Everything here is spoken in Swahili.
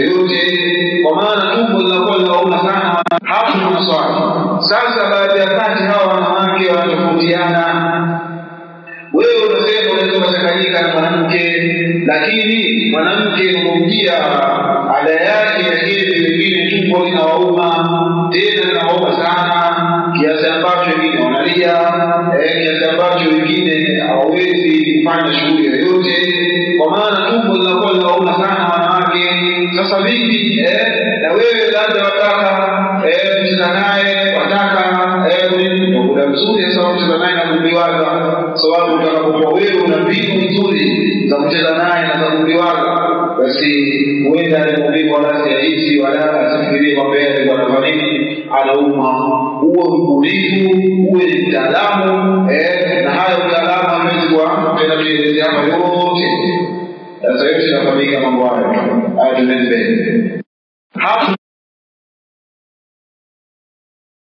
yote, kwa maana tumbo linakuwa linauma sana. Hapo kuna maswali. Sasa baada ya kati hawa wanawake wanatofautiana. Wewe unasema unaweza kuchanganyika na mwanamke, lakini mwanamke unamjia ada yake na ile vingine tumbo linauma, tena linauma sana kiasi ambacho wengine wanalia, kiasi ambacho wengine hawawezi kufanya shughuli yoyote, kwa maana tumbo linakuwa linauma sana wanawake. Sasa vipi na wewe labda wataka kucheza naye, wataka muda mzuri sasa kucheza naye na kumliwaza, sababu utakapokuwa wewe una mbinu nzuri za kucheza naye na za kumliwaza, basi huenda alipokuwa nasi ya hizi wala asifikirie kwamba yeye alikuwa anafanya nini, anauma. Huo mtulivu, uwe mtaalamu na hayo mtaalamu amezwa tena tueleze hapa yote. Sasa hivi tunafanyika mambo hayo. Haya tuendelee. Hapo